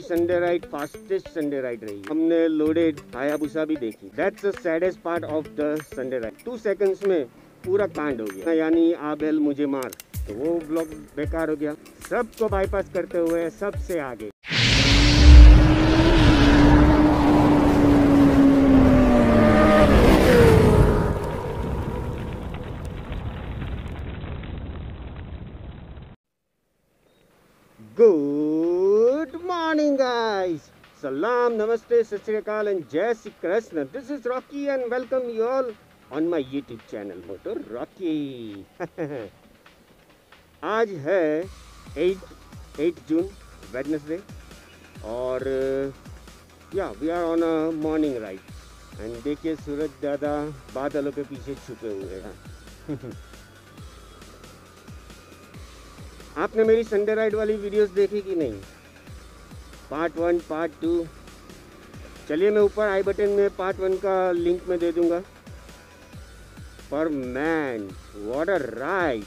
Sunday ride fastest Sunday ride रही। हमने loaded Hayabusa भी देखी। That's the saddest part of the Sunday ride. 2 seconds में पूरा कांड हो गया, यानी आ बैल मुझे मार। तो वो ब्लॉग बेकार हो गया। सबको बाईपास करते हुए सबसे आगे। Good morning guys, Salam, Namaste, Sat Sri Akal and Jai Shri Krishna. This is Rocky and welcome you all on my YouTube channel Motor Rocky. आज है 8 जून Wednesday और we are on a morning ride and देखिए सूरज दादा बादलों के पीछे छुपे हुए हैं। आपने मेरी संडे राइड वाली वीडियोस देखी कि नहीं? Part 1, part 2। चलिए मैं ऊपर आई बटन में पार्ट 1 का लिंक में दे दूंगा। पर man what a ride!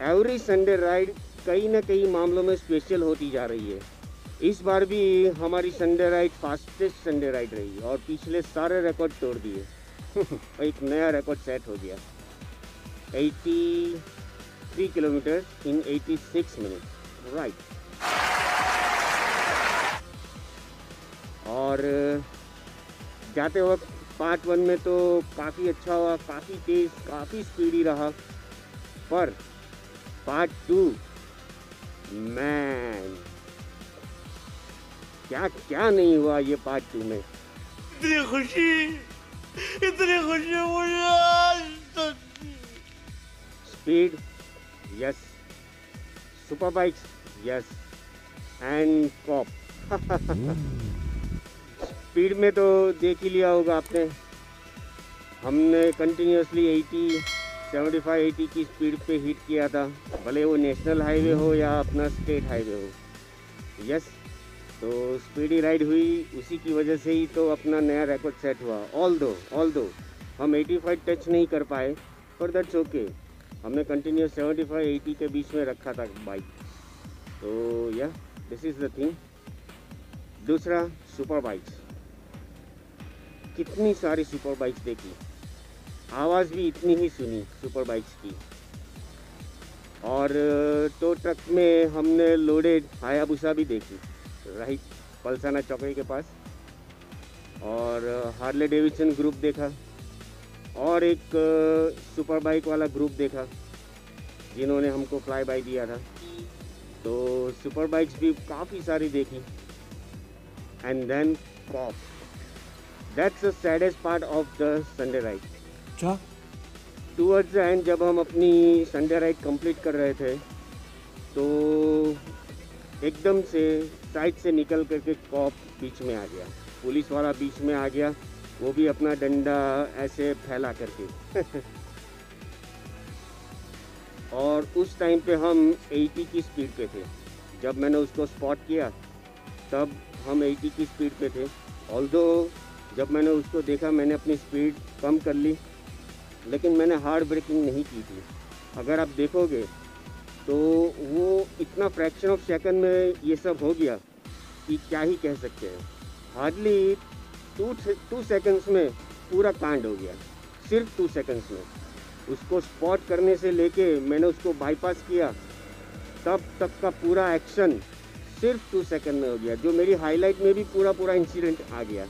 Every Sunday ride कई ना कई मामलों में स्पेशल होती जा रही है। इस बार भी हमारी Sunday ride fastest Sunday ride रही और पिछले सारे रिकॉर्ड तोड़ दिए। एक नया रिकॉर्ड सेट हो गया। 83 किलोमीटर इन 86 मिनट राइट। और जाते वक्त पार्ट 1 में तो काफ़ी अच्छा हुआ, काफ़ी तेज़, काफ़ी स्पीडी रहा। पर पार्ट 2 मैन क्या क्या नहीं हुआ ये पार्ट 2 में। इतनी खुशी मुझे। Speed yes, super bikes yes and cop. Speed में तो देख ही लिया होगा आपने। हमने कंटिन्यूसली 75-80 की स्पीड पे हिट किया था, भले वो नेशनल हाईवे हो या अपना स्टेट हाईवे हो। यस, तो स्पीडी राइड हुई, उसी की वजह से ही तो अपना नया रिकॉर्ड सेट हुआ। ऑल दो हम 85 टच नहीं कर पाए, पर दैट्स ओके। हमने कंटिन्यूस 75-80 के बीच में रखा था बाइक। तो या दिस इज़ द थिंग। दूसरा, सुपर बाइक्स। कितनी सारी सुपर बाइक्स देखी, आवाज़ भी इतनी ही सुनी सुपर बाइक्स की। और तो ट्रक में हमने लोडेड हायाबुसा भी देखी राइट, पलसाना चौकड़ी के पास। और हार्ले डेविडसन ग्रुप देखा और एक सुपर बाइक वाला ग्रुप देखा जिन्होंने हमको फ्लाई बाय दिया था। तो सुपर बाइक्स भी काफ़ी सारी देखी। And then cop. That's the saddest part of the Sunday ride. क्या टूवर्ड्स द एंड जब हम अपनी संडे राइड कंप्लीट कर रहे थे तो एकदम से साइड से निकल करके कॉप बीच में आ गया, पुलिस वाला बीच में आ गया, वो भी अपना डंडा ऐसे फैला करके। और उस टाइम पे हम 80 की स्पीड पे थे। जब मैंने उसको स्पॉट किया तब हम 80 की स्पीड पे थे। ऑल्दो जब मैंने उसको देखा मैंने अपनी स्पीड कम कर ली, लेकिन मैंने हार्ड ब्रेकिंग नहीं की थी। अगर आप देखोगे तो वो इतना फ्रैक्शन ऑफ सेकंड में ये सब हो गया कि क्या ही कह सकते हैं। हार्डली 2 सेकंड्स में पूरा कांड हो गया, सिर्फ 2 सेकंड्स में। उसको स्पॉट करने से लेके मैंने उसको बाईपास किया तब तक का पूरा एक्शन सिर्फ 2 सेकंड में हो गया, जो मेरी हाईलाइट में भी पूरा इंसिडेंट आ गया।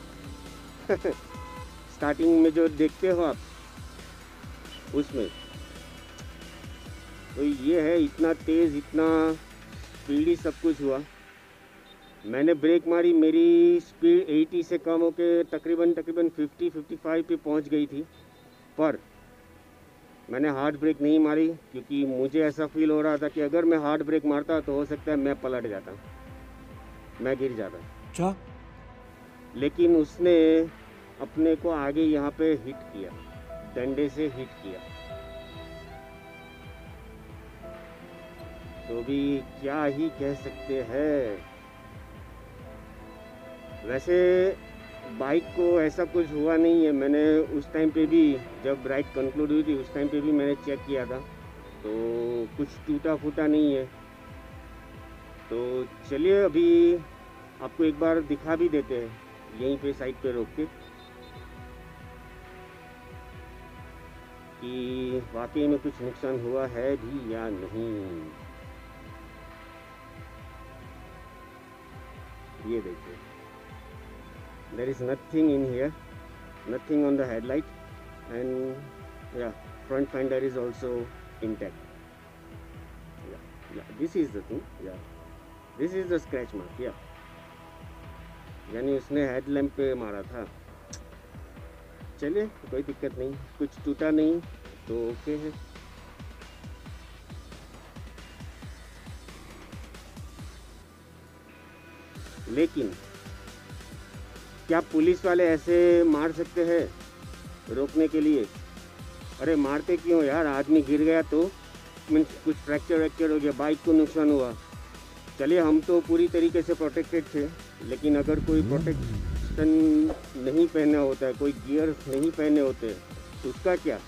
स्टार्टिंग में जो देखते हो आप उसमें, तो ये है, इतना तेज़, इतना स्पीडी सब कुछ हुआ। मैंने ब्रेक मारी, मेरी स्पीड 80 से कम होके तकरीबन 50-55 पे पहुंच गई थी। पर मैंने हार्ड ब्रेक नहीं मारी क्योंकि मुझे ऐसा फील हो रहा था कि अगर मैं हार्ड ब्रेक मारता तो हो सकता है मैं पलट जाता, मैं गिर जाता। क्या? लेकिन उसने अपने को आगे यहाँ पे हिट किया, डंडे से हिट किया। तो भी क्या ही कह सकते हैं। वैसे बाइक को ऐसा कुछ हुआ नहीं है। मैंने उस टाइम पे भी, जब राइड कंक्लूड हुई थी उस टाइम पे भी मैंने चेक किया था, तो कुछ टूटा फूटा नहीं है। तो चलिए अभी आपको एक बार दिखा भी देते हैं यहीं पे साइड पे रोक के कि वाकई में कुछ नुकसान हुआ है भी या नहीं। ये देखिए, there is nothing in here, nothing on the headlight, and yeah, front fender is also intact. Yeah, this is the thing. Yeah, this is the scratch mark. Yeah, यानी उसने हेडलैम्प पे मारा था। चलिए, कोई दिक्कत नहीं, कुछ टूटा नहीं तो ओके है। लेकिन क्या पुलिस वाले ऐसे मार सकते हैं रोकने के लिए? अरे मारते क्यों यार, आदमी गिर गया तो मीन्स कुछ फ्रैक्चर वैक्चर हो गया, बाइक को नुकसान हुआ, चलिए हम तो पूरी तरीके से प्रोटेक्टेड थे। लेकिन अगर कोई प्रोटेक्शन नहीं पहना होता है, कोई गियर्स नहीं पहने होते तो उसका क्या?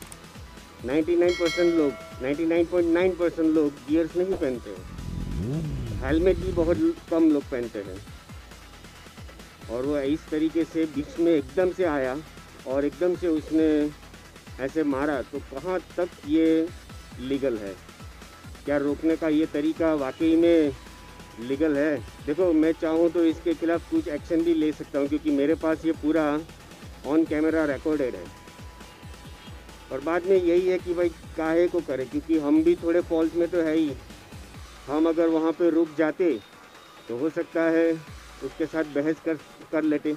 99% लोग 99.9% लोग गियर्स नहीं पहनते हैं, हेलमेट भी बहुत कम लोग पहनते हैं। और वो इस तरीके से बीच में एकदम से आया और एकदम से उसने ऐसे मारा, तो कहाँ तक ये लीगल है? क्या रोकने का ये तरीका वाकई में लीगल है? देखो, मैं चाहूँ तो इसके खिलाफ कुछ एक्शन भी ले सकता हूँ, क्योंकि मेरे पास ये पूरा ऑन कैमरा रिकॉर्डेड है। और बाद में यही है कि भाई काहे को करे, क्योंकि हम भी थोड़े फॉल्ट में तो है ही। हम अगर वहाँ पे रुक जाते तो हो सकता है उसके साथ बहस कर लेते,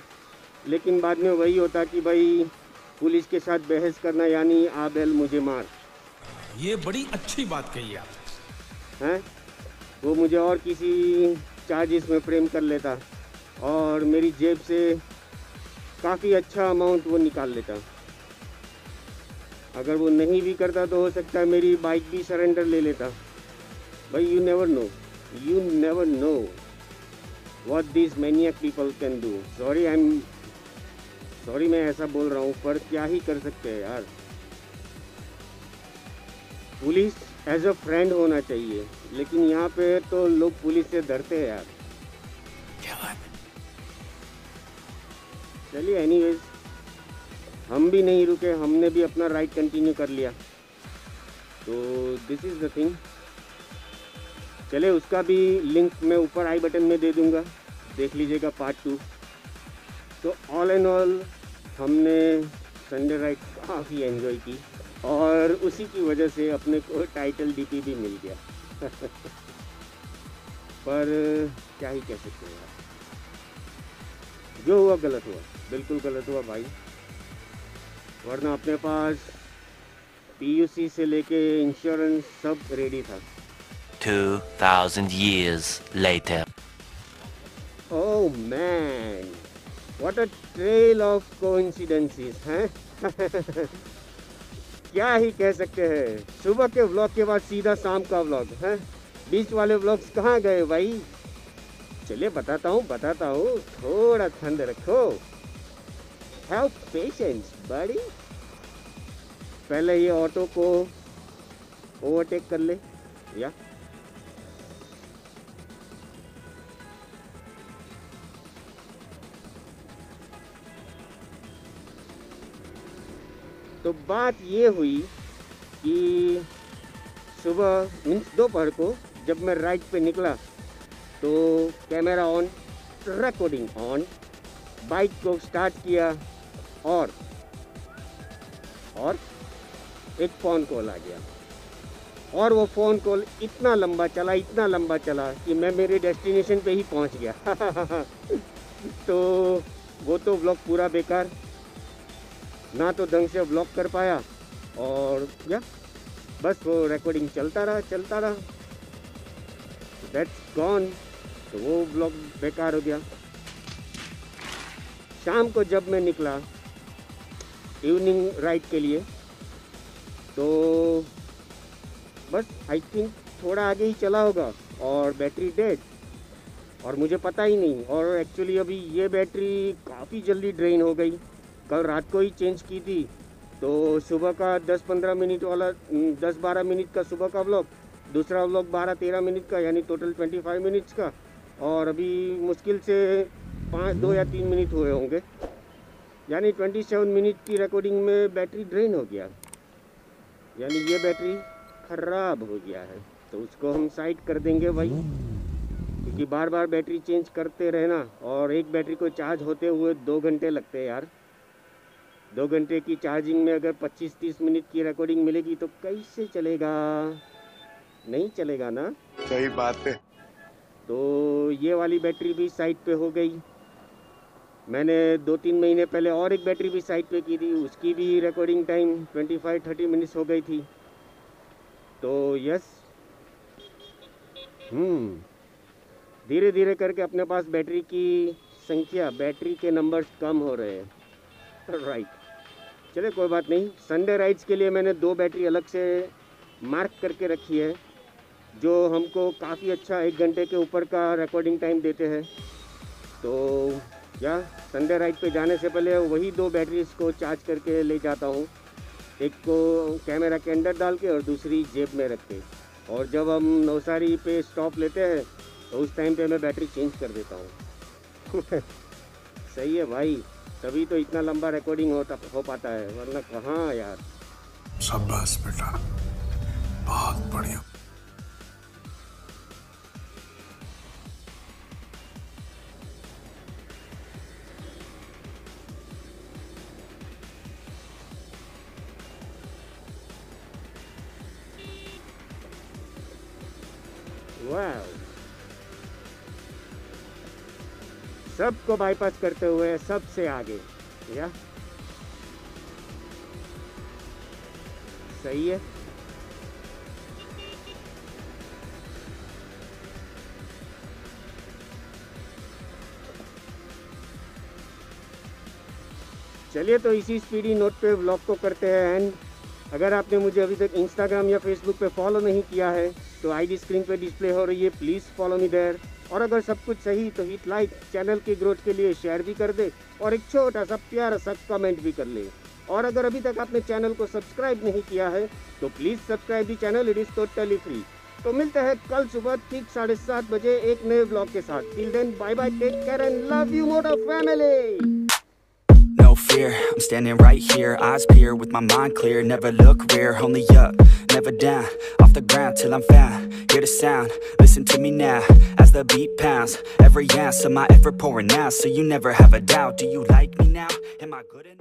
लेकिन बाद में वही होता कि भाई पुलिस के साथ बहस करना यानी आ बैल मुझे मार। ये बड़ी अच्छी बात कही आप हैं, वो मुझे और किसी चार्जेस में फ्रेम कर लेता और मेरी जेब से काफ़ी अच्छा अमाउंट वो निकाल लेता। अगर वो नहीं भी करता तो हो सकता है मेरी बाइक भी सरेंडर ले लेता। भाई you never know what this maniac people can do. Sorry मैं ऐसा बोल रहा हूँ, पर क्या ही कर सकते हैं यार। पुलिस एज अ फ्रेंड होना चाहिए, लेकिन यहाँ पे तो लोग पुलिस से डरते हैं यार। चलिए एनीवेज, हम भी नहीं रुके, हमने भी अपना राइड कंटिन्यू कर लिया। तो दिस इज़ द थिंग। चले, उसका भी लिंक मैं ऊपर आई बटन में दे दूंगा, देख लीजिएगा पार्ट 2। तो ऑल एंड ऑल हमने संडे राइड काफ़ी एंजॉय की और उसी की वजह से अपने को टाइटल डीपी भी मिल गया। पर क्या ही कह सकते हैं यार, जो हुआ गलत हुआ, बिल्कुल गलत हुआ भाई। वरना अपने पास पीयूसी से लेके इंश्योरेंस सब रेडी था। 2000 years later. Oh man, what a trail of coincidences, हैं? क्या ही कह सकते हैं। सुबह के व्लॉग के बाद सीधा शाम का व्लॉग है, बीच वाले व्लॉग्स कहाँ गए भाई? चलिए बताता हूँ, थोड़ा ठंड रखो। हैव पेशेंस बड़ी। पहले ये ऑटो को ओवरटेक कर ले या तो बात ये हुई कि सुबह मीन्स दोपहर को जब मैं राइड पे निकला तो camera on, recording on, bike को स्टार्ट किया और एक फ़ोन कॉल आ गया। और वो फ़ोन कॉल इतना लंबा चला कि मैं मेरे डेस्टिनेशन पे ही पहुंच गया। तो वो तो व्लॉग पूरा बेकार, ना तो ढंग से व्लॉग कर पाया और या बस वो रिकॉर्डिंग चलता रहा, दैट्स गॉन। तो वो व्लॉग बेकार हो गया। शाम को जब मैं निकला इवनिंग राइड के लिए, तो बस आई थिंक थोड़ा आगे ही चला होगा और बैटरी डेड, और मुझे पता ही नहीं। और एक्चुअली अभी ये बैटरी काफ़ी जल्दी ड्रेन हो गई, कल रात को ही चेंज की थी। तो सुबह का 10-15 मिनट वाला 10-12 मिनट का सुबह का व्लॉग, दूसरा व्लॉग 12-13 मिनट का, यानी टोटल 25 मिनट्स का, और अभी मुश्किल से 2 या 3 मिनट हुए होंगे, यानी 27 मिनट की रिकॉर्डिंग में बैटरी ड्रेन हो गया, यानी ये बैटरी ख़राब हो गया है। तो उसको हम साइड कर देंगे भाई, क्योंकि बार बार बैटरी चेंज करते रहना, और एक बैटरी को चार्ज होते हुए 2 घंटे लगते हैं यार। 2 घंटे की चार्जिंग में अगर 25-30 मिनट की रिकॉर्डिंग मिलेगी तो कैसे चलेगा? नहीं चलेगा ना। सही बात है। तो ये वाली बैटरी भी साइड पे हो गई। मैंने 2-3 महीने पहले और एक बैटरी भी साइड पे की थी, उसकी भी रिकॉर्डिंग टाइम 25-30 मिनट्स हो गई थी। तो यस, धीरे धीरे करके अपने पास बैटरी की संख्या, बैटरी के नंबर्स कम हो रहे हैं। राइट, चलिए कोई बात नहीं। संडे राइड्स के लिए मैंने 2 बैटरी अलग से मार्क करके रखी है, जो हमको काफ़ी अच्छा 1 घंटे के ऊपर का रिकॉर्डिंग टाइम देते हैं। तो या संडे राइड पे जाने से पहले वही 2 बैटरीज को चार्ज करके ले जाता हूँ, एक को कैमरा के अंदर डाल के और दूसरी जेब में रख के। और जब हम नवसारी पे स्टॉप लेते हैं तो उस टाइम पे मैं बैटरी चेंज कर देता हूँ। सही है भाई, तभी तो इतना लंबा रिकॉर्डिंग हो पाता है, वरना कहाँ यार। शाबाश बेटा, बहुत बढ़िया। वाह, सबको बाईपास करते हुए सबसे आगे, या सही है। चलिए तो इसी स्पीडी नोट पे व्लॉग को करते हैं एंड। अगर आपने मुझे अभी तक इंस्टाग्राम या फेसबुक पे फॉलो नहीं किया है तो आईडी स्क्रीन पे डिस्प्ले हो रही है, प्लीज़ फॉलो मी देयर। और अगर सब कुछ सही तो हिट लाइक, चैनल की ग्रोथ के लिए शेयर भी कर दे और एक छोटा सा प्यारा सा कमेंट भी कर ले। और अगर अभी तक आपने चैनल को सब्सक्राइब नहीं किया है तो please subscribe the channel, it is totally free. तो मिलते हैं कल सुबह ठीक 7:30 बजे एक नए व्लॉग के साथ। Till then bye bye, take care and love you motor family. No fear, I'm standing right here, eyes peer with my mind clear, never look rear, only up, never down, off the ground till I'm found, hear the sound, listen to me now, as the beat pounds, every ounce of my effort pouring out, so you never have a doubt, do you like me now, am I good enough?